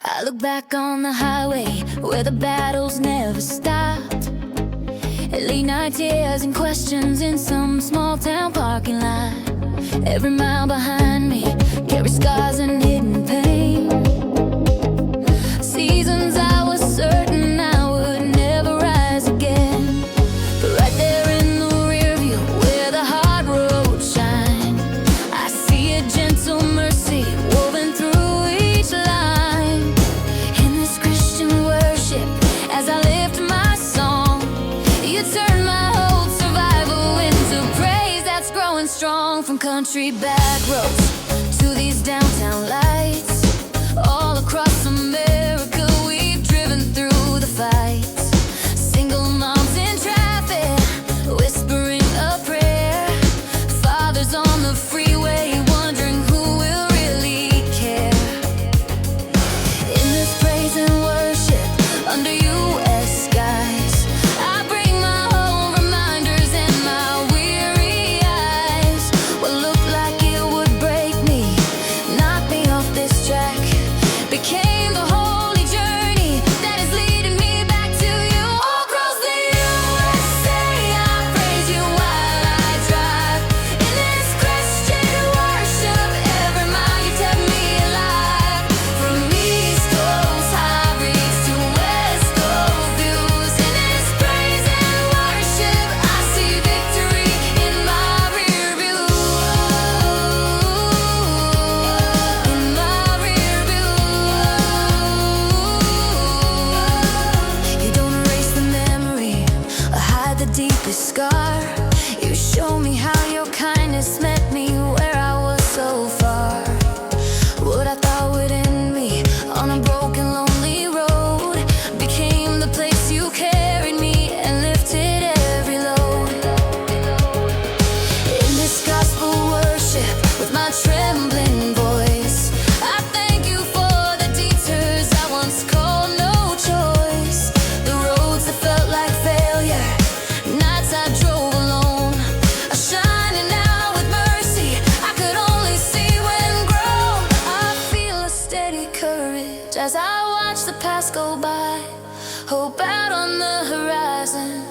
I look back on the highway where the battles never stopped. Late night tears and questions in some small town parking lot. Every mile behind me carries scars and hidden pain. Seasons I was certain I would never rise again, but right there in the rear view where the hard roads shine, I see a gentle mercy woven through each line. In this Christian worship, as I lift my song, you turn my whole survival into praise that's growing strong. From country back roads to these downtown lights, all across America we've driven through the fights. Single moms in traffic whispering a prayer, fathers on the freeway wondering who will really care. In this praise and worship under U.S. skies, I bring my own reminders and my weary eyes. What looked like it would break me, knock me off this track, became the holy journey that is leading me back to you. All across the USA, I praise you while I drive. In this Christian worship, every mile you kept me alive. From East Coast highways to West Coast views, in this praise and worship, I see victory in my rear view. In my rear view. You don't erase the memory or hide the deepest scar. You show me how your kindness met me where I was so far. What I thought would end me on a broken, lonely road became the place you carried me and lifted every load. In this gospel worship with my trembling voice, I thank you for the detours I once called no choice. The roads that felt like failure, nights I drove alone, are shining now with mercy I could only see when grown. I feel a steady courage as I watch the past go by, hope out on the horizon,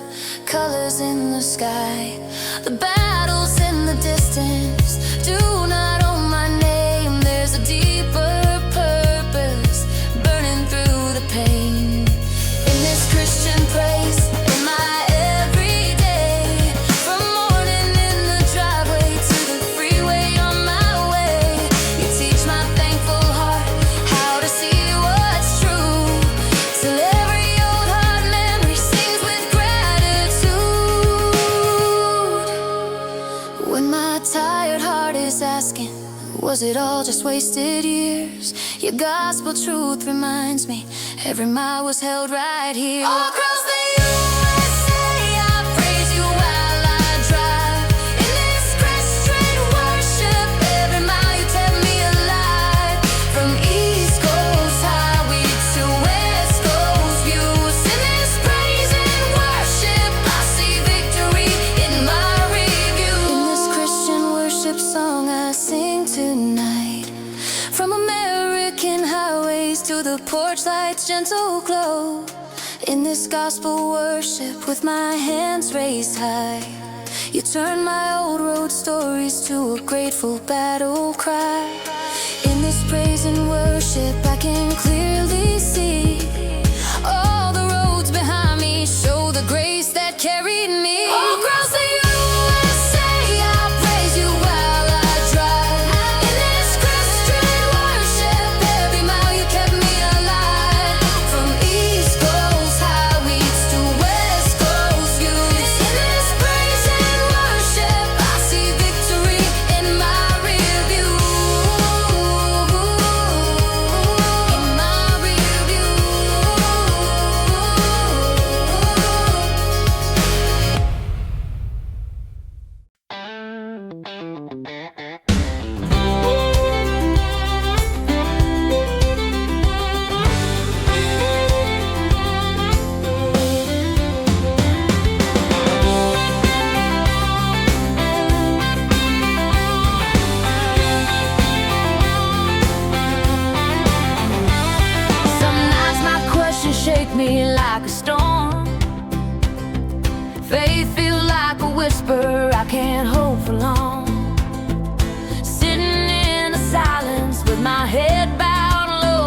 colors in the sky. The battles in the distance do not own my name. There's a deeper purpose burning through the pain. In this Christian praise, in my everyday, from morning in the driveway to the freeway on my way, you teach my thankful heart how to see what's true, till every old hard memory sings with gratitude. When my tired heart is asking, was it all just wasted years? Your gospel truth reminds me every mile was held right here. All across the USA, I praise you while I drive. In this Christian worship, every mile you kept me alive. From East Coast highway to West Coast views, in this praise and worship, I see victory in my review. In this Christian worship song I sing tonight, from American highways to the porch light's gentle glow. In this gospel worship with my hands raised high, you turn my old road stories to a grateful battle cry. In this praise and worship I can clearly see all the roads behind me show the grace that carried me. All across the USA, I praise you while I drive. In this Christian worship, every mile you kept me alive. From East Coast highways to West Coast views, in this praise and worship, I see victory in my rear view. In my like a storm. Faith feels like a whisper I can't hold for long. Sitting in the silence with my head bowed low,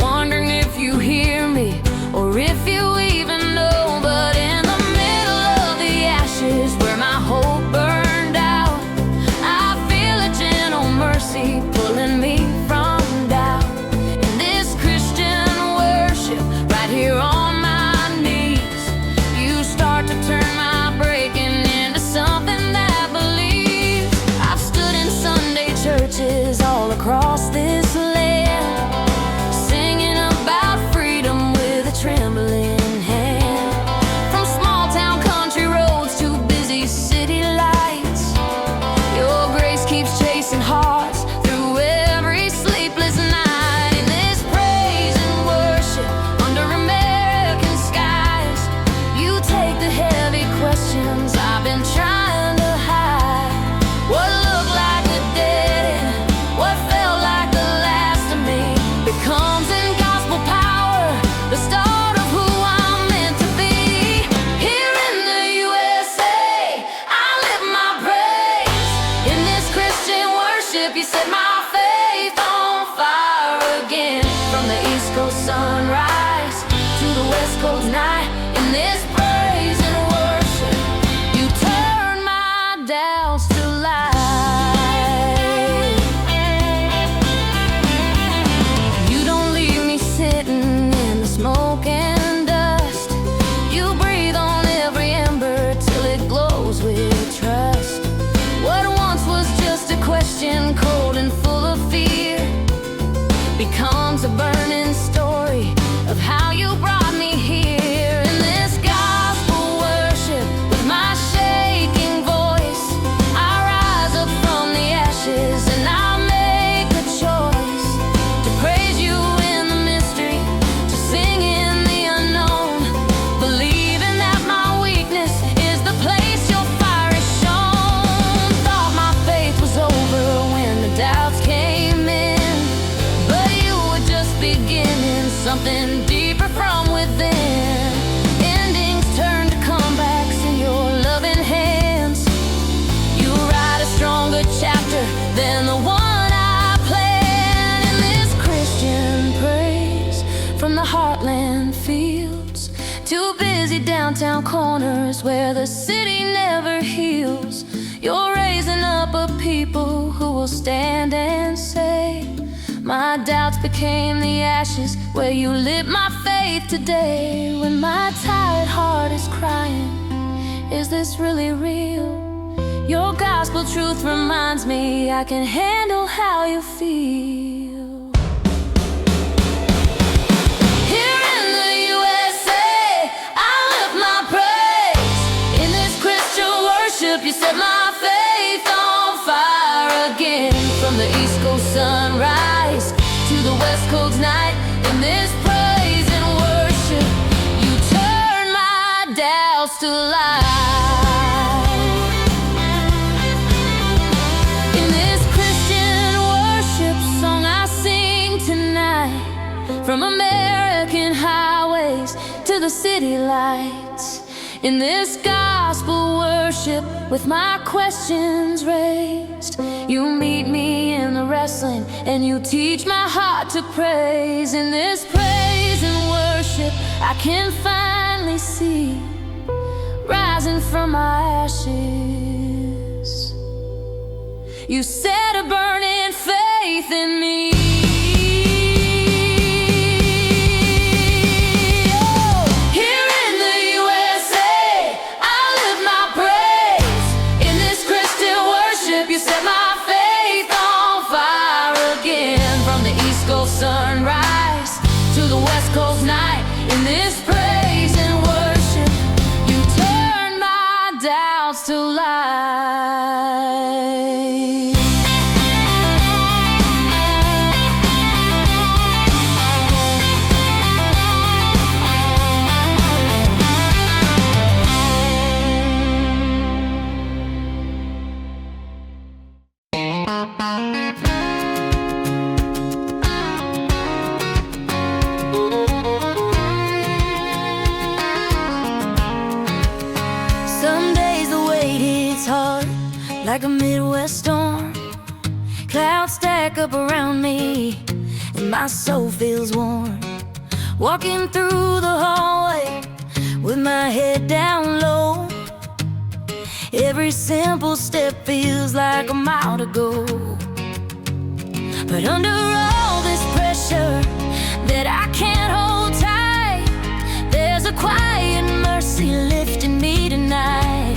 wondering if you hear me or if you even know. But in the middle of the ashes where my hope burned out, I feel a gentle mercy pulling me from doubt. In this Christian worship right here on my knees, you start to turn my breaking into something that believes. I've stood in Sunday churches all across this land, singing about freedom with a trembling hand. From small town country roads to busy city lights, your grace keeps chasing hearts through every sleepless night. In this praise and worship under American skies, you take the heavy questions I've been trying to hide. What looked like a dead end, what felt like the last of me, becomes in gospel power the start of who I'm meant to be. Here in the USA, I live my praise. In this Christian worship, you set my faith on fire again. From the East Coast sunrise to the West Coast night, in this praise and worship, you turn my doubts to light. You don't leave me sitting in the smoke and dust. You breathe on every ember till it glows with trust. What once was just a question, cold and full of fear, becomes a burning story of how you brought me here. In this gospel worship with my shaking voice, I rise up from the ashes and I make a choice to praise you in the mystery, to sing in the unknown, believing that my weakness is the place your fire is shown. Thought my faith was over when the doubts came in, but you were just beginning something deeper from within. Endings turn to comebacks in your loving hands. You write a stronger chapter than the one I planned. In this Christian praise, from the heartland fields to busy downtown corners where the city never heals, you're raising up a people who will stand and say, my doubts became the ashes where you lit my faith today. When my tired heart is crying, is this really real? Your gospel truth reminds me I can handle how you feel. Here in the USA, I live my praise. In this Christian worship, you set my faith on fire again. From the East Coast sunrise to the West Coast night, in this praise and worship, you turn my doubts to light. In this Christian worship song I sing tonight, from American highways to the city lights, in this gospel worship with my questions raised, you meet me in the wrestling and you teach my heart to praise. In this praise and worship I can finally see, rising from my ashes, you set a burning faith in me. Sunrise to the West Coast night, in this praise and worship, you turn my doubts to light. like a Midwest storm. Clouds stack up around me, and my soul feels warm. Walking through the hallway with my head down low. Every simple step feels like a mile to go. But under all this pressure that I can't hold tight, there's a quiet mercy lifting me tonight.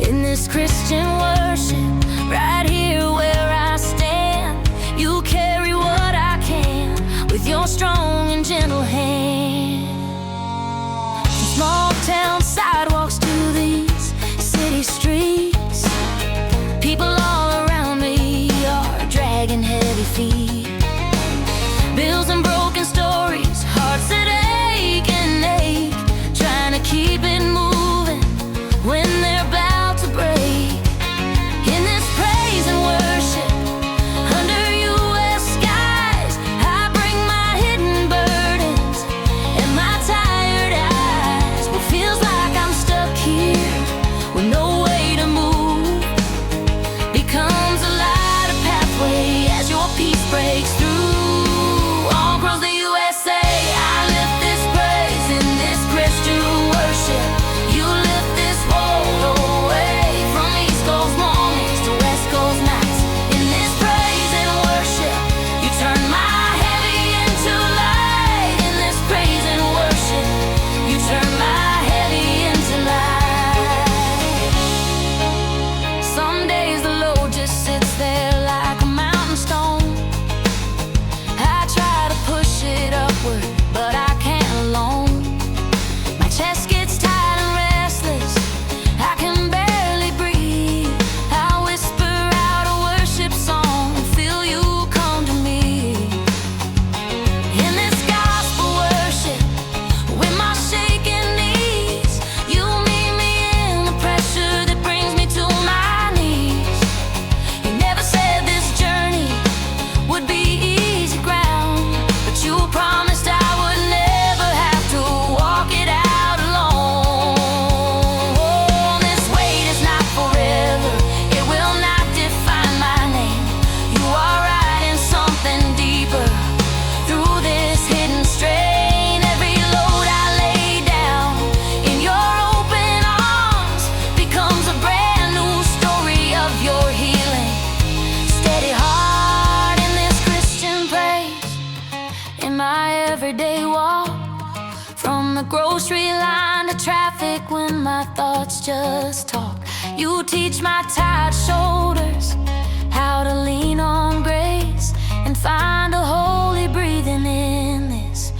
In this Christian worship, right here where I stand, you carry what I can with your strong and gentle hand. From small town sidewalks to these city streets, people all around me are dragging heavy feet. Bills and broken stories, hearts that ache and ache, trying to keep it moving when they're about to break. In this praise and worship, under U.S. skies, I bring my hidden burdens and my tired eyes. What feels like I'm stuck here with no way to move becomes a lighter pathway as your peace breaks through. All across the USA, I lift this praise in this Christian worship. You lift this world away from East Coast mornings to West Coast nights. In this praise and worship, you turn my heavy into light. In this praise and worship, you turn my heavy into light. Some days the load just sits there like a mountain stone. I try to push it upward, but I can't alone. My chest gets tight and restless, I can barely breathe. I whisper out a worship song and feel you come to me. In this gospel worship, with my shaking knees, you meet me in the pressure that brings me to my knees. You never said this journey would be easy ground, but you promised I would never have to walk it out alone. This weight is not forever, it will not define my name. You are writing something deeper through this hidden strain. Every load I lay down in your open arms becomes a brand new story of your healing. Steady heart in this Christian praise, in my everyday walk, from the grocery line to traffic when my thoughts just talk. You teach my tired shoulders how to lean on grace and find a holy breathing in this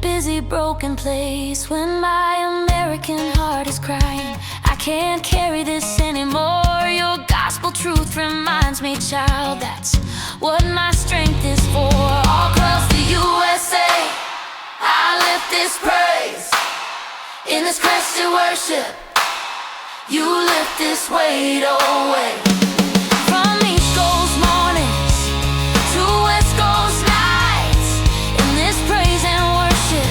busy broken place. When my American heart is crying, I can't carry this anymore. Your gospel truth reminds me, child, that's what my strength is for. All across the USA, I lift this praise in this Christian worship. You lift this weight away from East Coast mornings to West Coast nights. In this praise and worship,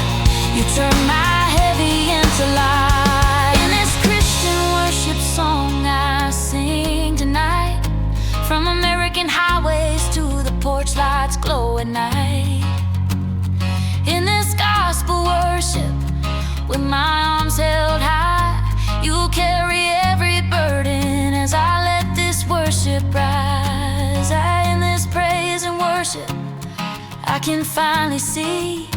you turn my heavy into light. In this Christian worship song I sing tonight, from American highways to the porch lights glow at night. In this gospel worship, with my arms held high, you carry every burden as I let this worship rise. In this praise and worship, I can finally see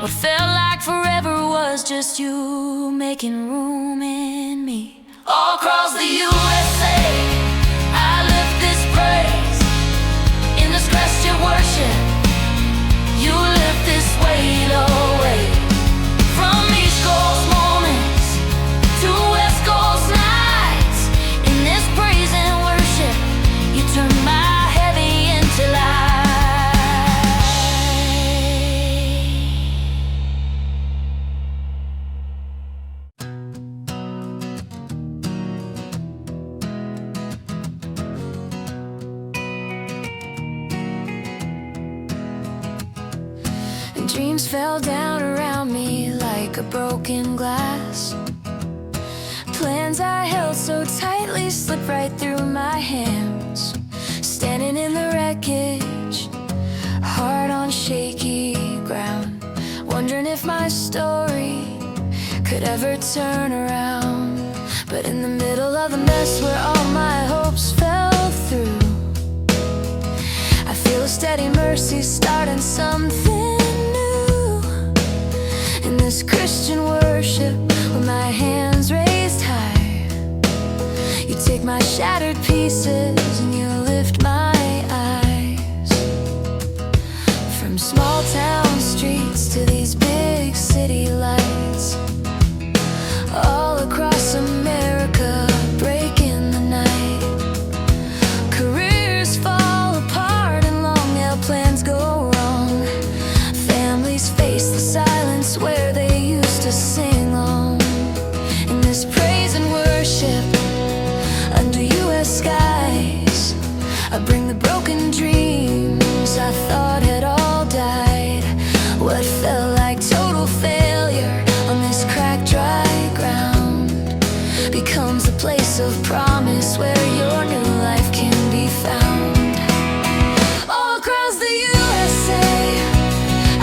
what felt like forever was just you making room in me. All across the USA, I lift this praise in this Christian worship. You lift this weight away from East Coast mornings to West Coast nights. In this praise and worship, you turn my heavy into light. Dreams fell down around me like a broken glass. plans I held so tightly slipped right through my hands. Standing in the wreckage, heart on shaky ground, wondering if my story could ever turn around. But in the middle of the mess where all my hopes fell through, I feel a steady mercy starting something new. In this Christian worship, with my hands raised high, you take my shattered pieces and you lift my eyes. From small town streets to these big city lights, all across America, breaking the night. Careers fall apart and long-held plans go wrong. Families face the silence where they used to sing on. In this praise and worship, under U.S. skies, I bring the broken dreams I thought had all died. What felt like total failure on this cracked, dry ground becomes a place of promise where your new life can be found. All across the USA,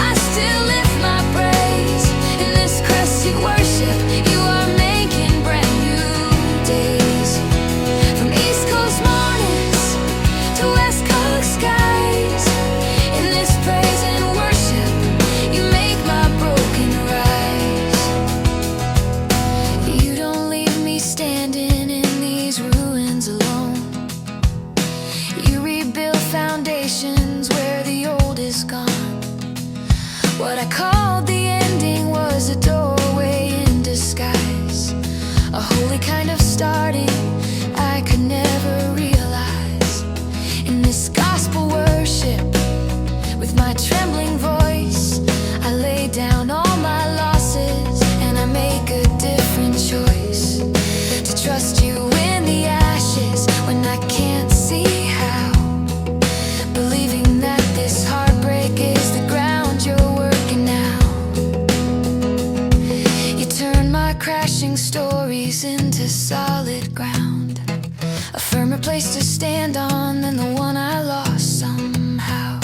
I still lift my praise. In this Christian worship, you are making brand new days. From East Coast mornings to West Coast skies, in this praise and worship, you make my broken rise. You don't leave me standing in these ruins alone. You rebuild foundations where the old is gone. What I called the ending was a doorway in disguise, a holy kind of starting I could never realize. In this gospel worship, with my trembling voice, I lay down all my losses and I make a different choice. To trust you in the ashes when I can't see how, believing that this heartbreak is the ground you're working now. You turn my crashing stories into solid ground, a firmer place to stand on than the one I lost somehow.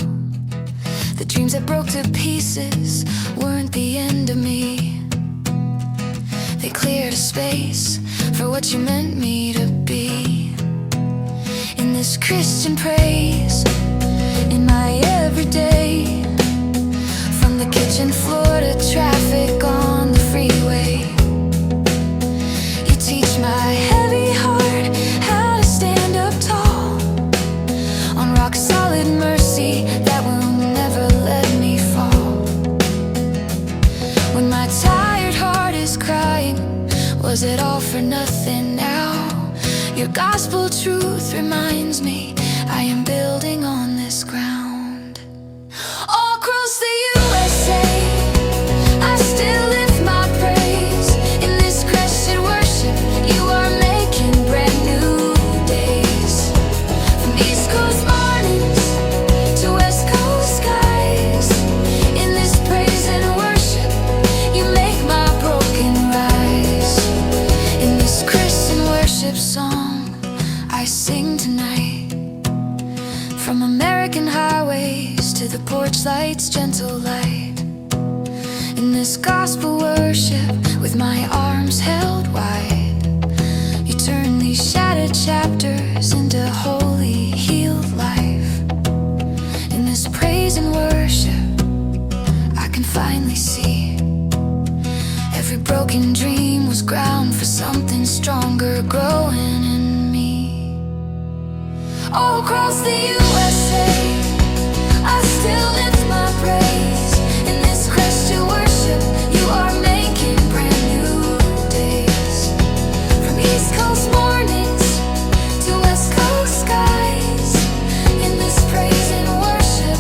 The dreams that broke to pieces weren't the end of me. They cleared a space for what you meant me to be. In this Christian praise, in my everyday, from the kitchen floor to traffic on the freeway, you teach my heavy heart how to stand up tall on rock solid mercy that will never let me fall. When my tired heart is crying, was it all for nothing now? Your gospel truth reminds me I am building on this ground. All across the USA, I still lift my praise. In this Christian worship, you are making brand new days. From East Coast mornings to West Coast skies, in this praise and worship, you make my broken rise. In this Christian worship song I sing tonight, from American highways to the porch light's gentle light. In this gospel worship, with my arms held wide, you turn these shattered chapters into holy, healed life. In this praise and worship, I can finally see every broken dream was ground for something stronger growing in me. All across the USA, I still lift my praise. In this Christian worship, you are making brand new days. From East Coast mornings to West Coast skies, in this praise and worship,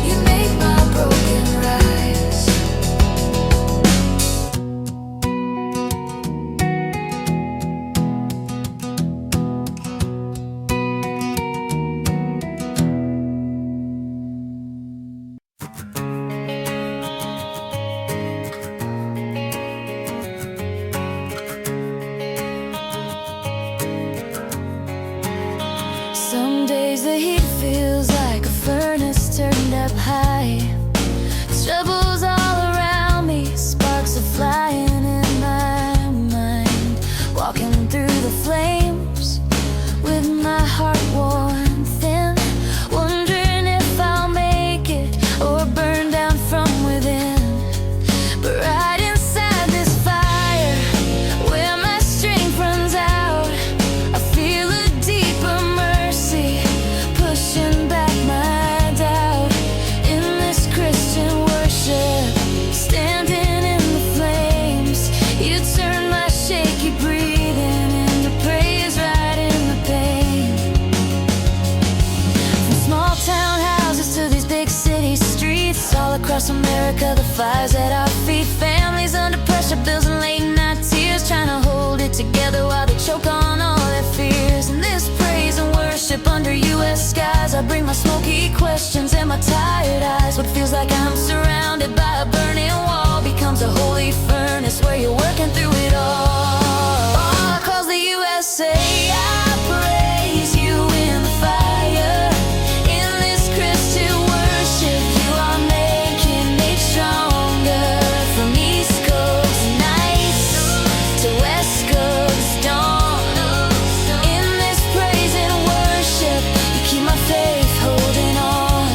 you make my broken rise. America, the fires at our feet. Families under pressure, bills and late night tears, trying to hold it together while they choke on all their fears. In this praise and worship under U.S. skies, I bring my smoky questions and my tired eyes. What feels like I'm surrounded by a burning wall becomes a holy furnace where you're working through it all. All across the USA, I praise you in the fire. In this Christian worship, you are making me stronger. From East Coast nights to West Coast dawn, in this praise and worship, you keep my faith holding on.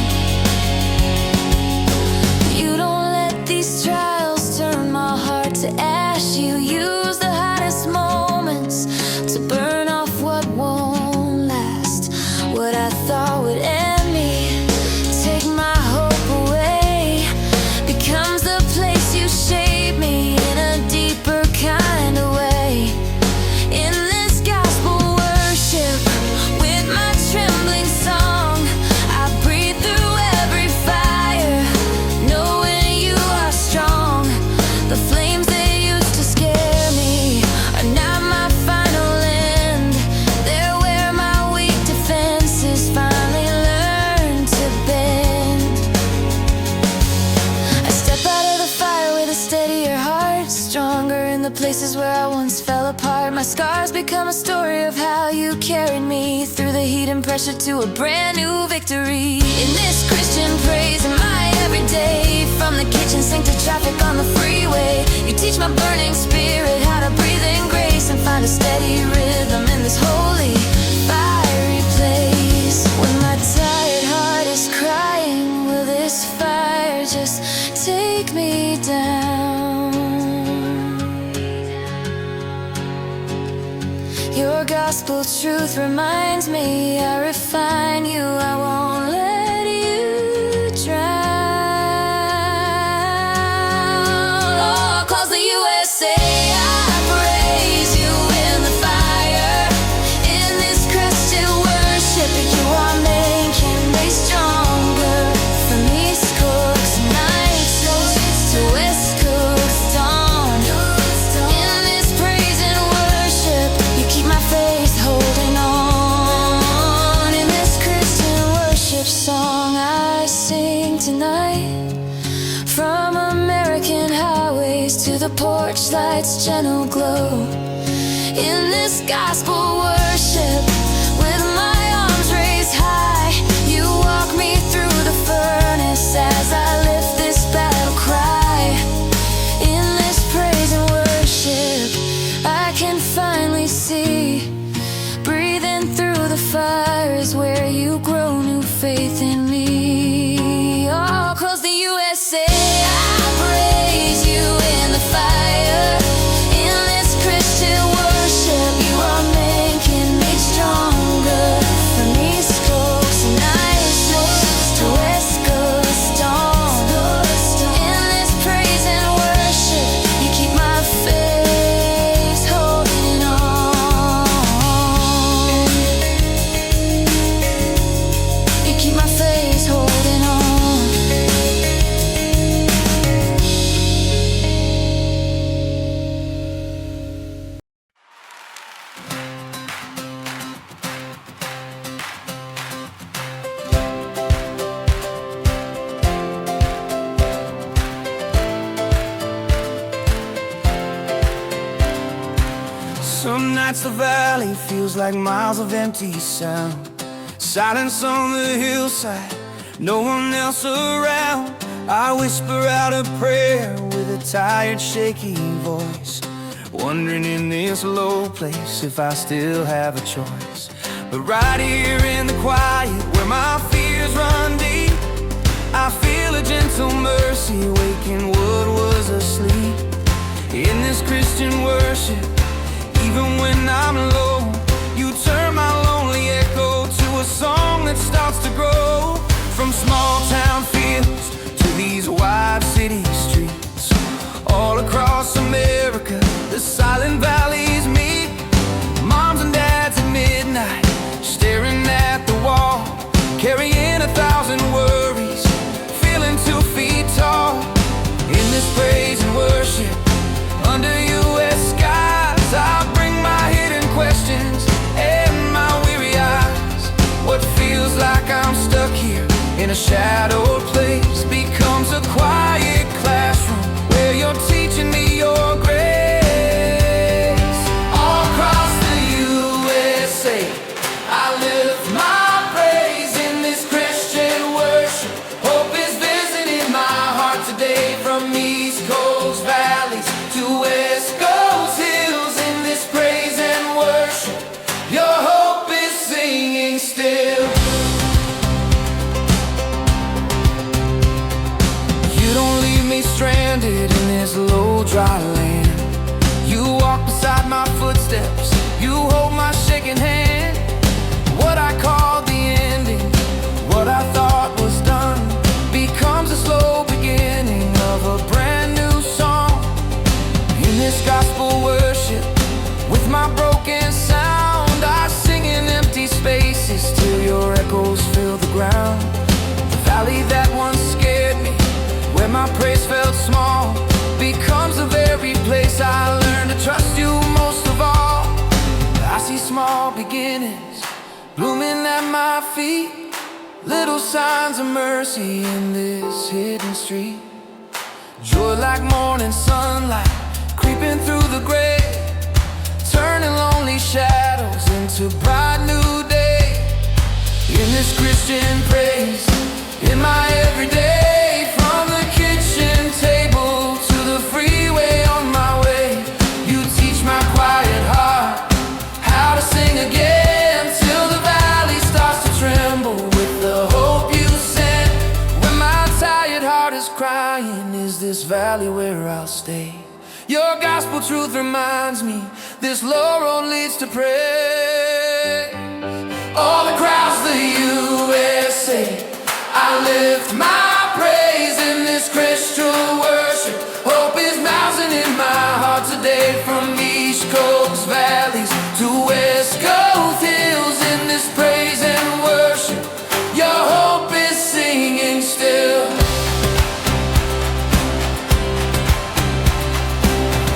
You don't let these trials turn my heart to ash. You use the hottest moments to burn off what won't last. What I thought would end me, take my hope away, becomes the place you shape me in a deeper kind of way. In this gospel worship, with my trembling song, I breathe through every fire, knowing you are strong. The flames that used to scare me are not my final end. They're where my weak defenses finally learn to bend. I step out of the fire with a steadier heart, stronger in the places where I once fell apart. My scars become a story of how you carried me through the heat and pressure to a brand new victory. In this Christian praise in my everyday, from the kitchen sink to traffic on the freeway, you teach my burning spirit how to breathe in grace and find a steady rhythm in this holy, fiery place. When my tired heart is crying, will this fire just take me down? Your gospel truth reminds me I refine you, I won't let you drown. All across the USA, I praise you in the fire. In this Christian worship, you are making me stronger. From East Coast nights to West Coast dawn, in this praise and worship, you keep my faith holding on. In this Christian worship song I sing tonight, from American highways to the porch lights' gentle glow. In this gospel worship, with my arms raised high, you walk me through the furnace as I lift this battle cry. In this praise and worship, I can finally see, breathing through the fire is where you grow new faith in me. All across the USA, I praise you in the fire. In this Christian worship, you are making me stronger. From East Coast nights to West Coast dawn, in this praise and worship, you keep my faith holding on. You keep my faith holding on. Some nights the valley feels like miles of empty sound. Silence on the hillside, no one else around. I whisper out a prayer with a tired, shaky voice, wondering in this low place if I still have a choice. But right here in the quiet, where my fears run deep, I feel a gentle mercy waking what was asleep. In this Christian worship, even when I'm alone, you turn my lonely echo to a song that starts to grow. From small town fields to these wide city streets, all across America, the silent valleys meet. Moms and dads at midnight, staring at the wall, carrying 1,000 worries, feeling 2 feet tall. a shadowed place becomes a quiet classroom where you're teaching me your grace. All across the USA, I lift my praise in this Christian worship. Hope is visiting my heart today, from East Coast valleys to West Coast hills. In this praise and worship, your hope is singing still. You don't leave me stranded in this low, dry land. You walk beside my footsteps, you hold my shaking hand. What I called the ending, what I thought was done, becomes a slow beginning of a brand new song. In this gospel worship, with my broken sound, I sing in empty spaces till your echoes fill the ground. The valley that once scared me, where my praise felt small, becomes the very place I learned to trust you most of all. I see small beginnings blooming at my feet, little signs of mercy in this hidden street. Joy like morning sunlight creeping through the gray, turning lonely shadows into bright new day. In this Christian praise, in my everyday, from the kitchen table to the freeway on my way, you teach my quiet heart how to sing again, till the valley starts to tremble with the hope you sent. When my tired heart is crying, is this valley where I'll stay? Your gospel truth reminds me this low road leads to praise. All across the USA, I lift my praise in this Christian worship. Hope is mounting in my heart today, from East Coast valleys to West Coast hills. In this praise and worship, your hope is singing still.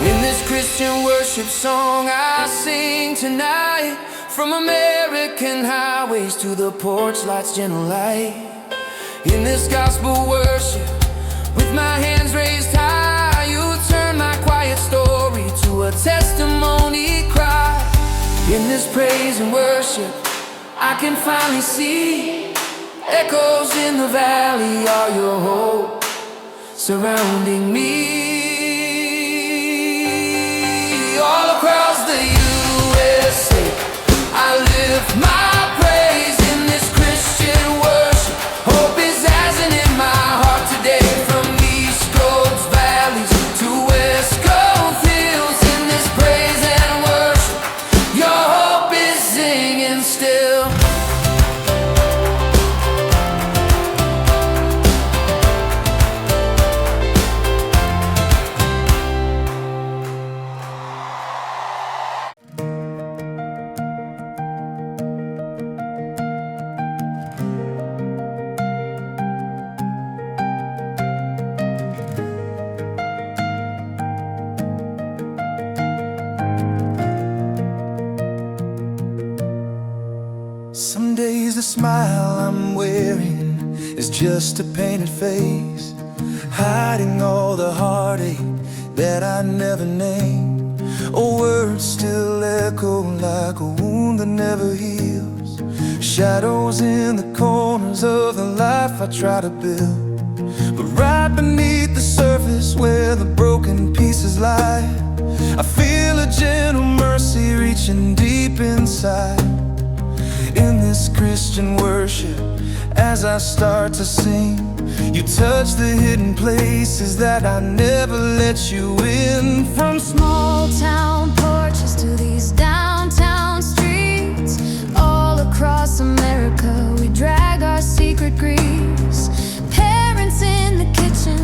In this Christian worship song I sing tonight, from American highways to the porch light's gentle light. In this gospel worship, with my hands raised high, you turn my quiet story to a testimony cry. In this praise and worship, I can finally see echoes in the valley are your hope surrounding me. All across the USA, I lift my praise in this Christian worship. Hope is rising in my heart today, from East Coast valleys to West Coast hills. In this praise and worship, your hope is singing still. Some days the smile I'm wearing is just a painted face, hiding all the heartache that I never named. Oh, words still echo like a wound that never heals, shadows in the corners of the life I try to build. But right beneath the surface where the broken pieces lie, I feel a gentle mercy reaching deep inside. In this Christian worship, as I start to sing, you touch the hidden places that I never let you in. From small town porches to these downtown streets, all across America we drag our secret griefs. Parents in the kitchen,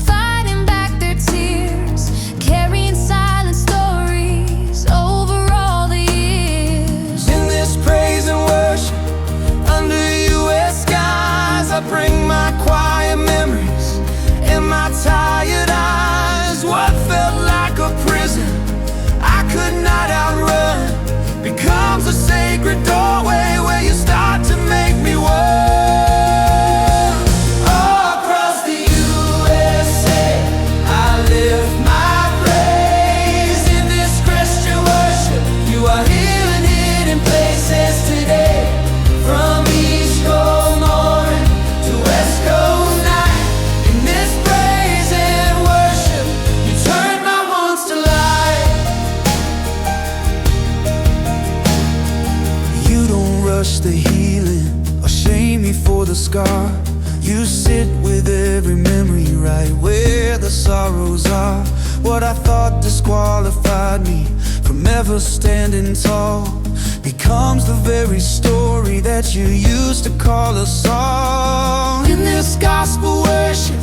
fighting back their tears, carrying silent stories over all the years. In this praise and worship, under US skies, I bring my quiet memories and my tired eyes. What felt like a prison I could not outrun becomes a sacred doorway where you start to make me work. the sorrows are what I thought disqualified me from ever standing tall becomes the very story that you used to call a song. In this gospel worship,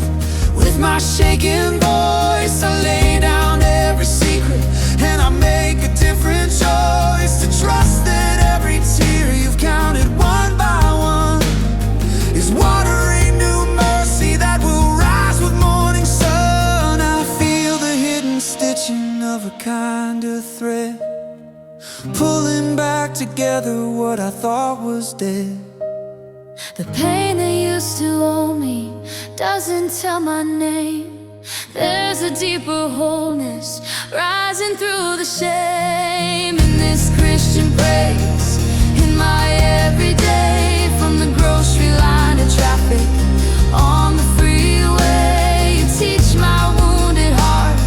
with my shaking voice, I lay down every secret and I make a different choice to trust that every tear you've counted one by one is watering new mercy that will rise with morning sun. I feel the hidden stitching of a kinder thread, pulling back together what I thought was dead. The pain that used to own me doesn't tell my name. There's a deeper wholeness rising through the shame. In this Christian praise, in my everyday, from the grocery line to traffic on the freeway, you teach my wounded heart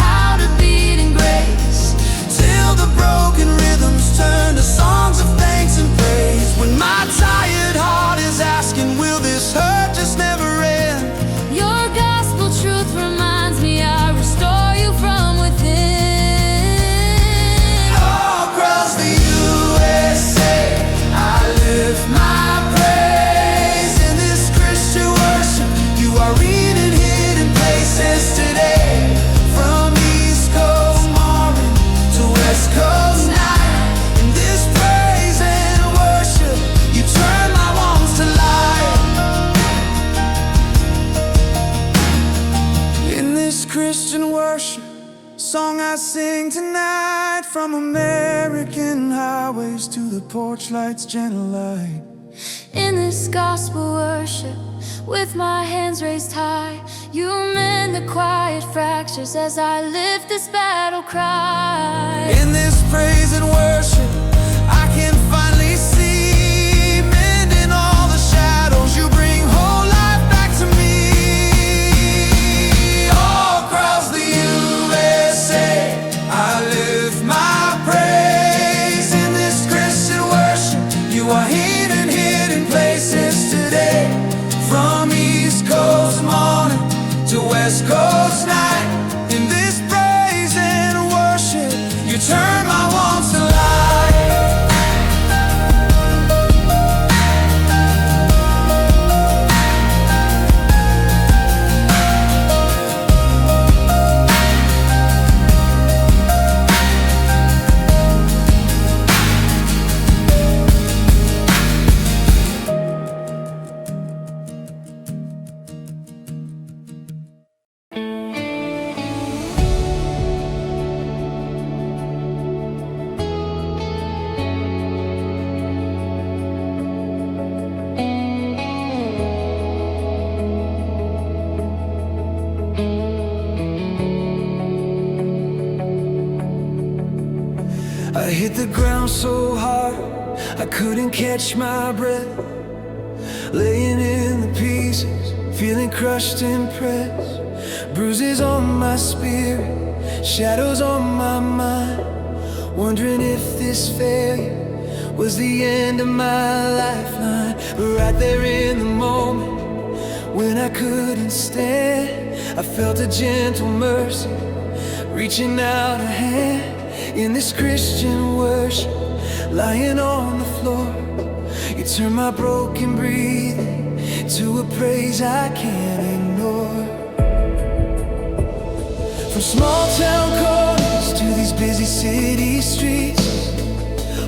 how to beat in grace, till the broken rhythms turn to songs of thanks and praise. When my tired heart is asking, will this hurt just never end? your gospel truth reminds me I restore you from within. All across the USA, I lift my praise. In this Christian worship, you are in and hidden places today. From East Coast morning to West Coast night, in this praise and worship, you turn my wrongs to light. In this Christian worship song I sing tonight, from American highways to the porch light's gentle light. In this gospel worship, with my hands raised high, you mend the quiet fractures as I lift this battle cry. In this praise and worship, I can finally see, mending all the shadows, you bring whole life back to me. All across the USA, I lift my praise. In this Christian worship, you are hidden places today. From East Coast morning to West Coast night, in this praise and worship, you turn my wants to light. I hit the ground so hard I couldn't catch my breath, laying in the pieces, feeling crushed and pressed. Bruises on my spirit, shadows on my mind, wondering if this failure was the end of my lifeline. But right there in the moment when I couldn't stand, I felt a gentle mercy reaching out a hand. In this Christian worship, lying on the floor, you turn my broken breathing to a praise I can't ignore. From small town corners to these busy city streets,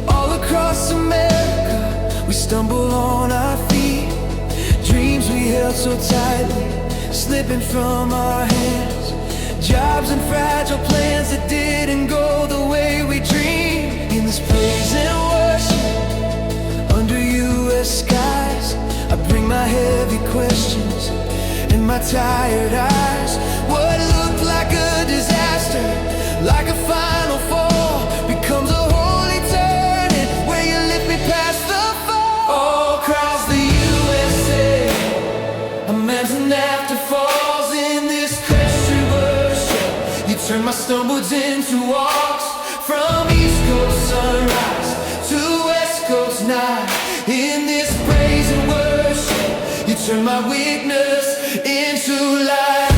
all across America, we stumble on our feet. Dreams we held so tightly, slipping from our hands. Jobs and fragile plans that didn't go the way we dreamed. In this praise and worship, under US skies, I bring my heavy questions and my tired eyes. What looked like a disaster, like a final fall, becomes a holy turning where you lift me past the fall. All across the USA, a mountain after falls. In this Christian worship, you turn my stumbles into walks. From East Coast sunrise to West Coast night, in this praise and worship, you turn my weakness into light.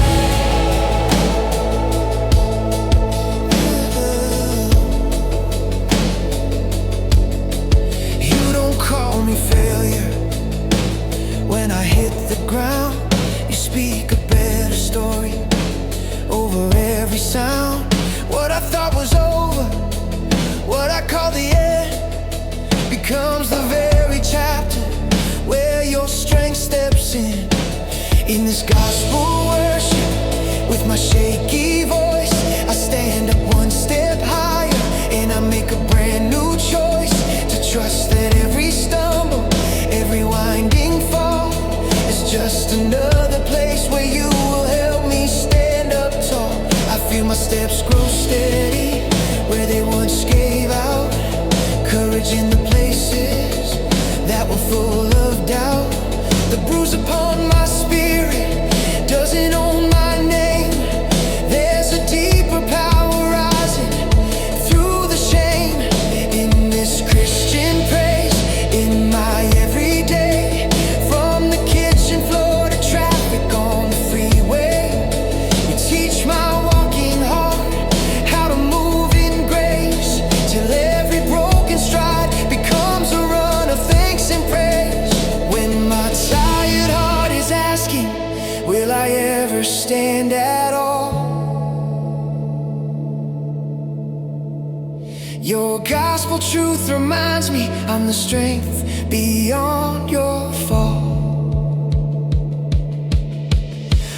becomes the very chapter where your strength steps in. In this gospel worship, with my shaky voice, I stand up one step higher, and I make a brand new choice to trust that every stumble, every winding fall is just another place where you will help me stand up tall. I feel my steps grow steady where they once gave out, courage in the places that were full of doubt. The bruise upon my spirit doesn't own my name. There's a deeper power rising through the shame. In this Christian praise, in my everyday, from the kitchen floor to traffic on the freeway, you teach my walking heart how to move in grace, till every broken stride becomes a run of thanks and praise. When my tired heart is asking, will I ever stand at all? Your gospel truth reminds me I'm the strength beyond your fall.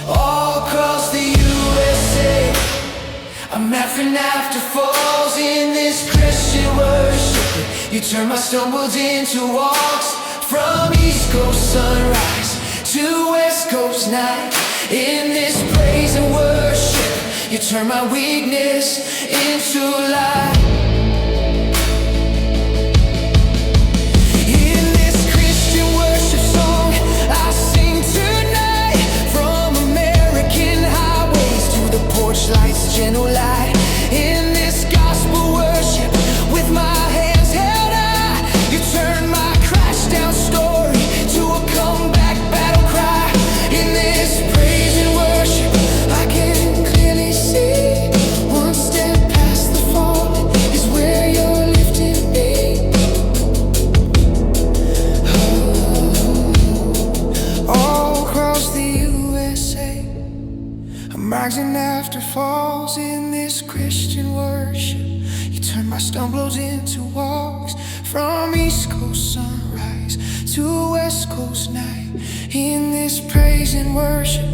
All across the USA, I'm after falls in this Christian worship. You turn my stumbles into walks, from East Coast sunrise to West Coast night. In this praise and worship, you turn my weakness into light. In this Christian worship song I sing tonight, from American highways to the porch lights' gentle light. In this gospel worship, with my hands held high, you turn my crashed down story to a comeback battle cry. In this praise and worship, I can clearly see one step past the fall is where you're lifting me. All across the USA, I'm rising after falls in this Christian worship. You turn my stumbles into walks, from East Coast sunrise to West Coast night. In this praise and worship,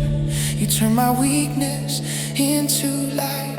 you turn my weakness into light.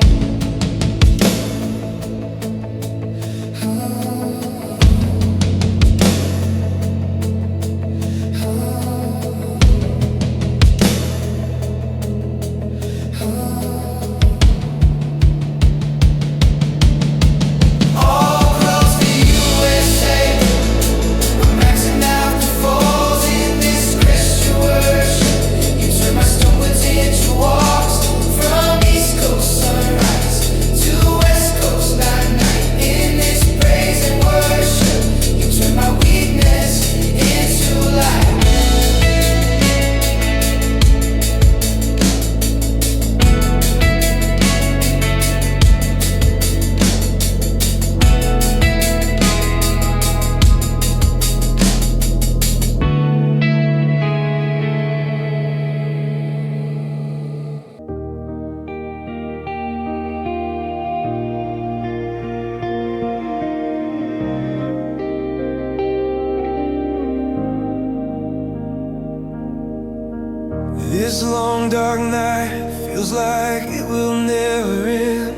This long dark night feels like it will never end.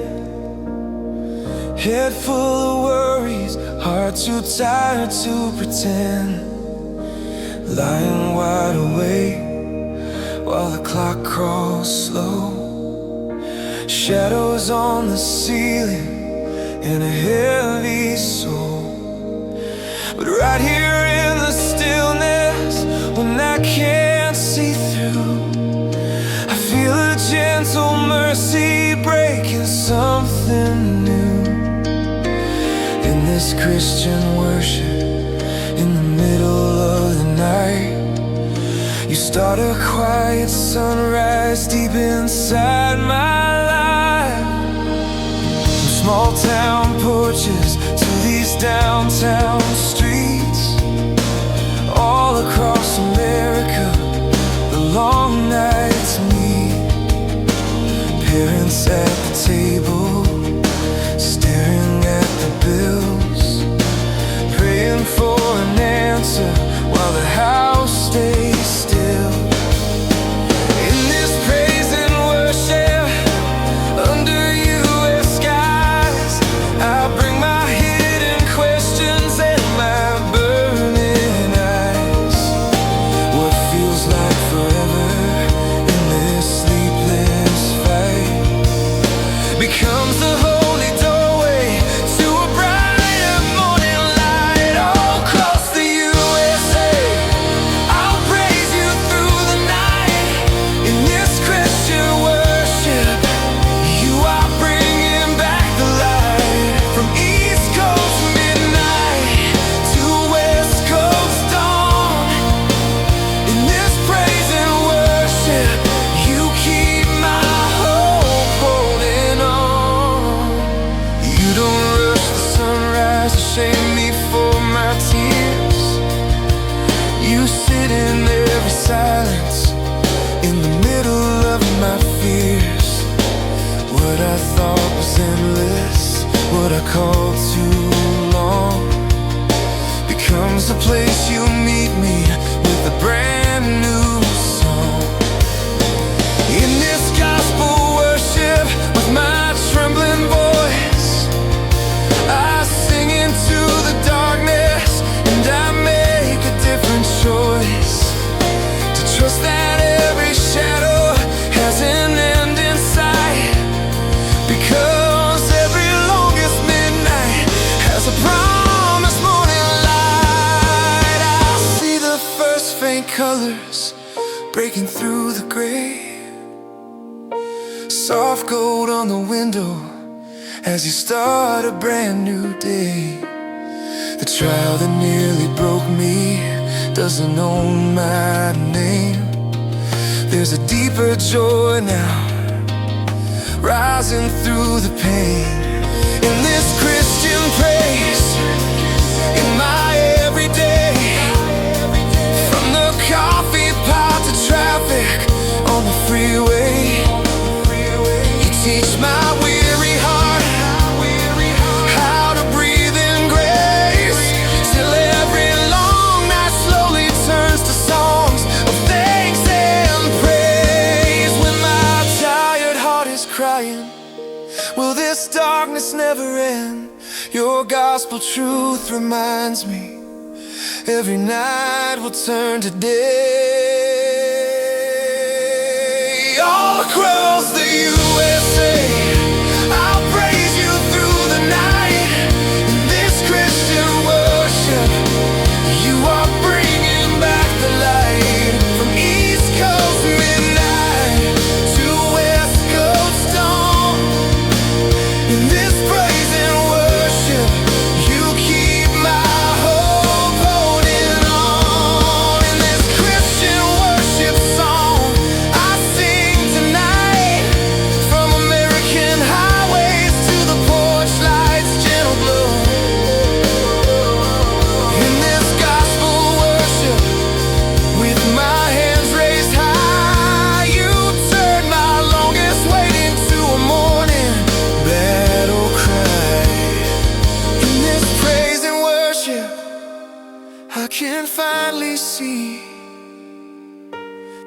Head full of worries, heart too tired to pretend. Lying wide awake while the clock crawls slow. Shadows on the ceiling and a heavy soul. But right here in the stillness, when I can't see through, I feel a gentle mercy breaking something new. In this Christian worship, in the middle of the night, you start a quiet sunrise deep inside my life. From small town porches to these downtown streets, all across America, the long nights meet. Parents at the table, staring at the bills, praying for closer while the house stays still. In this praise and worship under U.S. skies, I bring my hidden questions and my burning eyes. What feels like forever in this sleepless fight becomes the holy doorway to a brighter morning light. All across the USA, I'll praise you through the night. In this Christian worship, you are bringing back the light. From East Coast midnight to West Coast dawn. In this praise and worship, you keep my hope holding on. You don't rush the sunrise to shame me for my tears. You sit in every silence in the middle of my fears. What I thought was endless, what I called too long, becomes the place you meet me with a brand new song. In this gospel worship with my trembling voice, I sing into the darkness and I make a different choice. To trust that every shadow has an end in sight, because every longest midnight has a promised morning light. I see the first faint colors breaking through the gray, soft gold on the window as you start a brand new day. The trial that nearly broke me doesn't know my name. There's a deeper joy now rising through the pain. In this Christian praise, in my everyday, from the coffee pot to traffic on the freeway, you teach my weary heart how to breathe in grace, till every long night slowly turns to songs of thanks and praise. When my tired heart is crying, will this darkness never end? Your gospel truth reminds me every night will turn to day. All across the USA, I'll praise you through the night. In this Christian worship, you are bringing back the light. From East Coast midnight to West Coast dawn. In this praise and worship, you keep my hope holding on. In this Christian worship song I sing tonight, from American highways to the porch lights' gentle glow. In this gospel worship, with my hands raised high, you turn my longest wait into a morning battle cry. In this praise and worship, I can finally see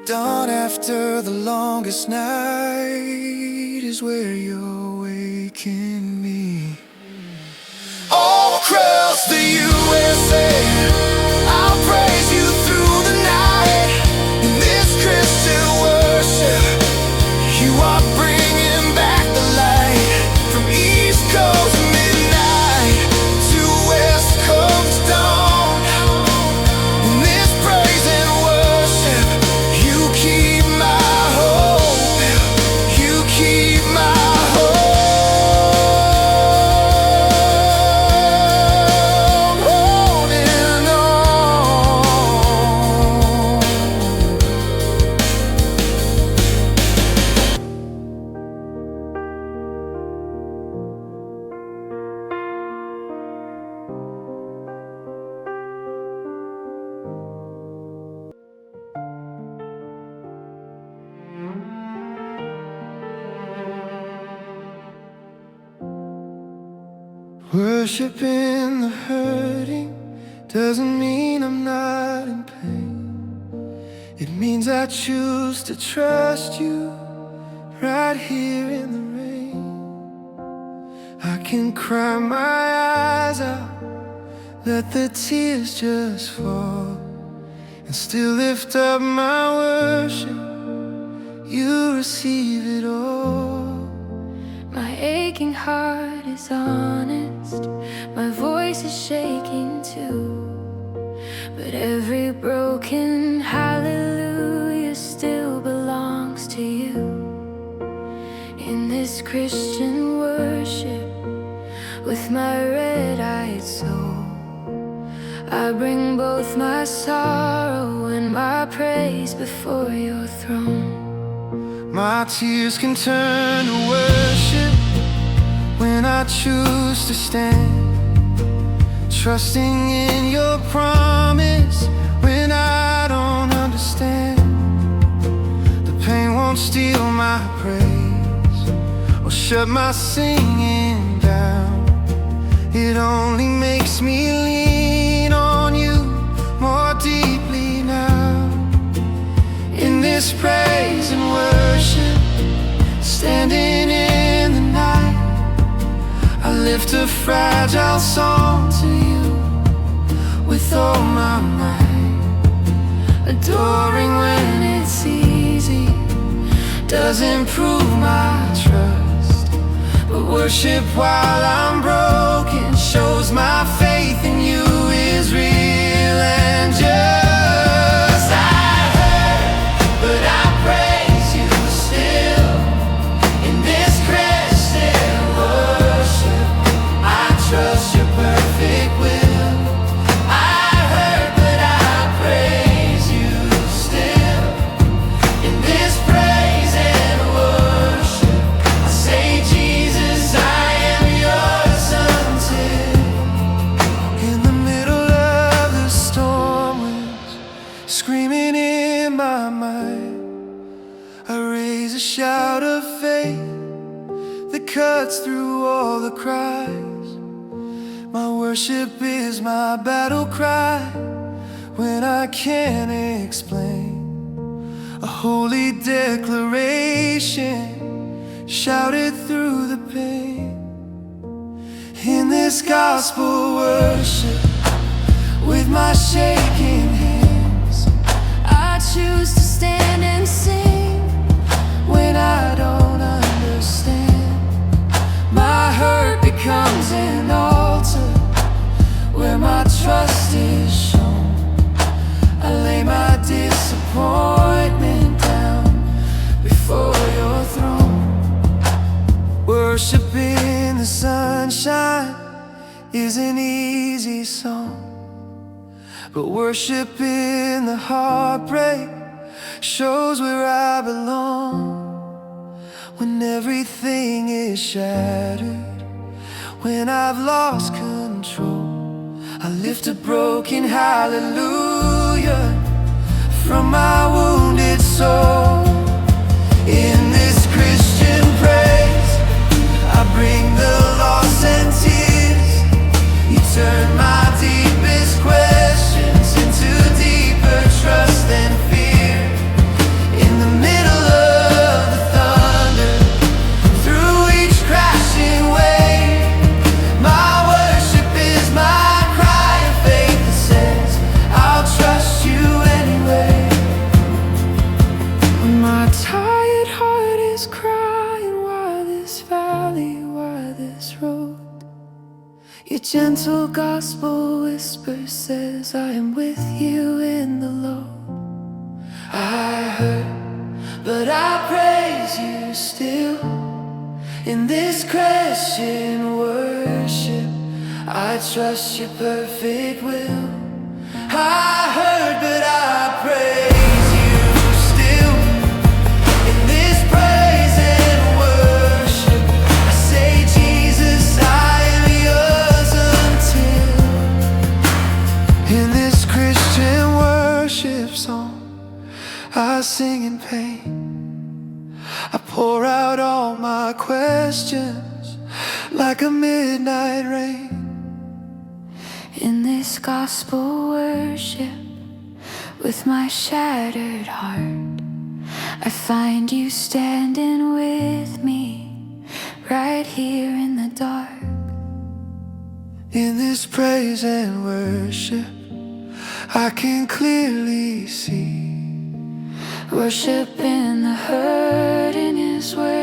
dawn after the longest night is where you're waking me. All across the USA, I'll praise you through the night. In this Christian worship, you are bringing back the light. From East Coast midnight to West Coast dawn. In this praise and worship, you keep my hope, you keep my hope holding on. Worshiping the hurting doesn't mean I'm not in pain. It means I choose to trust you right here in the rain. I can cry my eyes out, let the tears just fall, and still lift up my worship. You receive it all. My aching heart is honest, my voice is shaking too, but every broken hallelujah still belongs to you. In this Christian worship, with my red-eyed soul, I bring both my sorrow and my praise before your throne. My tears can turn to worship when I choose to stand, trusting in your promise when I don't understand. The pain won't steal my praise or shut my singing down. It only makes me lean on you more deeply now. In this praise and worship, standing in the night, I lift a fragile song to you with all my might. Adoring when it's easy doesn't prove my trust, but worship while I'm broken shows my faith in you is real and just. I hurt, but I praise you still. In this Christian worship, I trust your perfect will. I hurt, but I praise you still. In this praise and worship, I say, Jesus, I am yours until. In the middle of the storm winds screaming in my mind, I raise a shout of faith that cuts through all the cries. My worship is my battle cry when I can't explain. A holy declaration shouted through the pain. In this gospel worship, with my shaking hands, I choose to stand and sing when I don't understand. My hurt becomes an altar where my trust is shown. I lay my disappointment down before your throne. Worship in the sunshine is an easy song, but worship in the heartbreak shows where I belong. When everything is shattered, when I've lost control, I lift a broken hallelujah from my wounded soul. In this Christian praise, I bring the loss and tears. You turn my deepest questions into deeper trust and fear. In the middle of the thunder, through each crashing wave, my worship is my cry of faith that says, I'll trust you anyway. When my tired heart is crying, why this valley, why this road? Your gentle gospel whisper says, I am with you in the low. I hurt, but I praise you still. In this Christian worship, I trust your perfect will. I hurt, but I praise you still. In this praise and worship, I say, Jesus, I am yours until. In this Christian worship song, I sing in pain. I pour out all my questions like a midnight rain. In this gospel worship, with my shattered heart, I find you standing with me, right here in the dark. In this praise and worship, I can clearly see Worship in the hurting is where